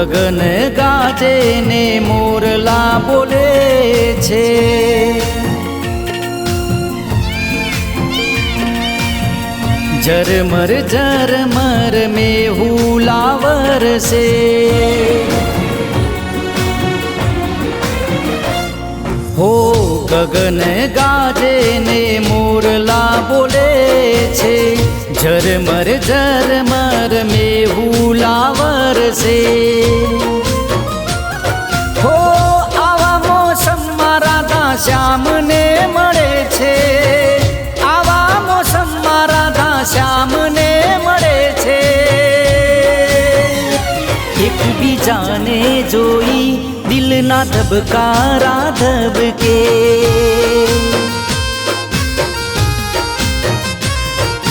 ગગન ગાજે ને મોરલા બોલે છે, ઝરમર ઝરમર મેહુલા વરસે. હો ગગન ગાજે ને મોરલા બોલે છે, ઝરમર ઝરમર મેહુલા વરસે. હો આવા મોસમમાં રાધા શ્યામને મળે છે, આવા મોસમમાં રાધા શ્યામને મળે છે. એકબીજાને જોઈ દિલના ધબકારા ધબકે,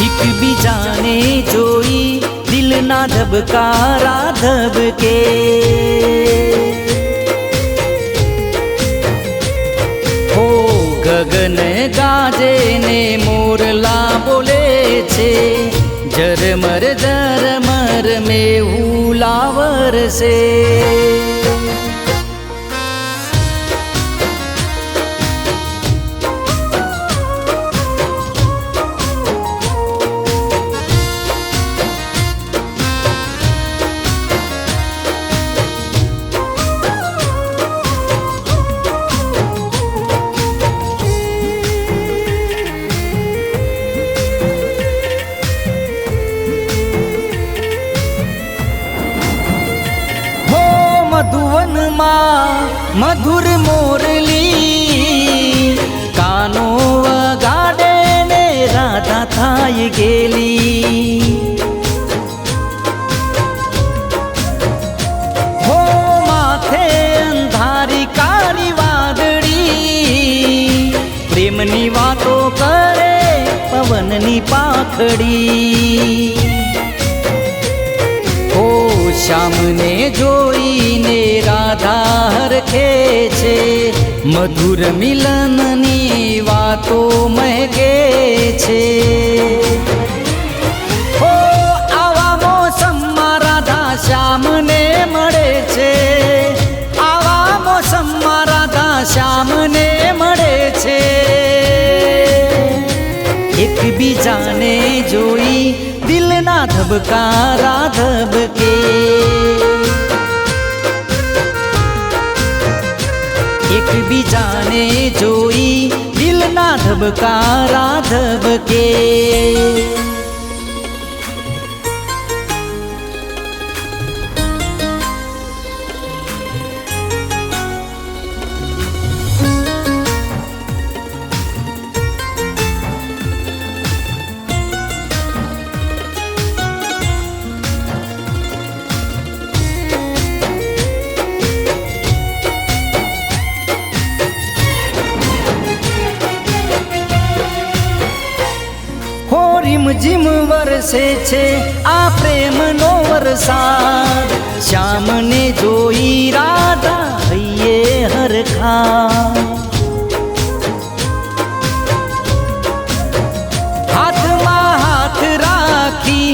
એકબીજાને જોઈ દિલના ધબકારા ધબકે. હો ગગન ગાજે ને મોરલા બોલે છે, ઝરમર ઝરમર મેહુલા વરસે. મધુવનમાં મધુર મોરલી, કાનો વગાડે ને રાધા થાય ગેલી. હો માથે અંધારી કાળી વાદળી, પ્રેમની વાતો કરે પવનની પાંખડી. શ્યામને જોઈને રાધા હરખે છે, મધુર મિલનની વાતો મહેકે છે. હો આવા મોસમમાં રાધા શ્યામને મળે છે, આવા મોસમમાં રાધા શ્યામને મળે છે. એકબીજાને જોઈ દિલના ધબકારા ધબકે, એકબીજાને જોઈ દિલના ધબકારા ધબકે. રીમઝીમ વરસે છે આ પ્રેમનો વરસાદ, શ્યામને જોઈ રાધા હૈયે હરખા. હાથમાં હાથ રાખી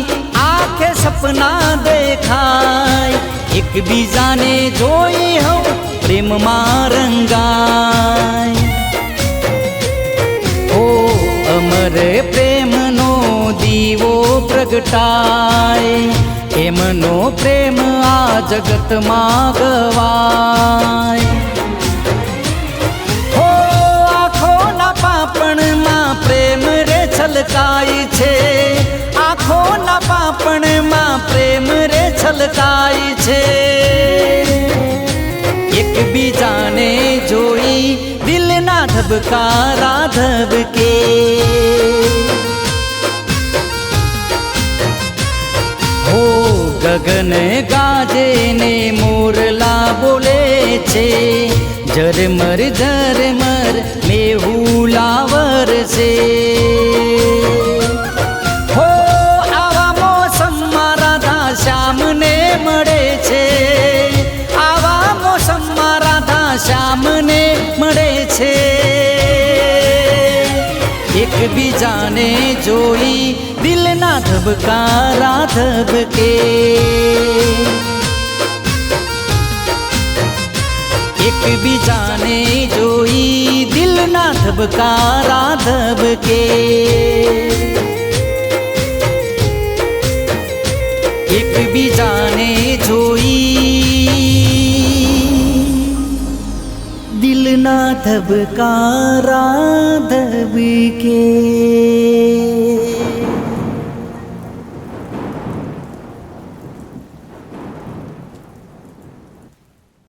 આંખે સપના દેખાય, એકબીજાને જોઈ હવ પ્રેમમાં રંગાય. ઓ અમર પ્રેમનો દીવો પ્રગટાય, એમનો પ્રેમ આ જગતમાં ગવાય. હો આંખોના પાપણમાં પ્રેમ રે છલકાય છે, આંખોના પાપણમાં પ્રેમ રે છલકાય છે. એકબીજાને જોઈ દિલના ધબકારા ધબકે. હો ગગન ગાજે ને મોરલા બોલે છે, ઝરમર ઝરમર મેહુલા વરસે. હો આવા મોસમમાં રાધા શ્યામને મળે છે, આવા મોસમમાં રાધા શ્યામને મળે છે. એકબીજાને જોઈ દિલના ધબકારા ધબકે. એકબીજાને જોઈ દિલના ધબકારા ધબકે. એકબીજાને જોઈ દિલના ધબકારા ધબકે.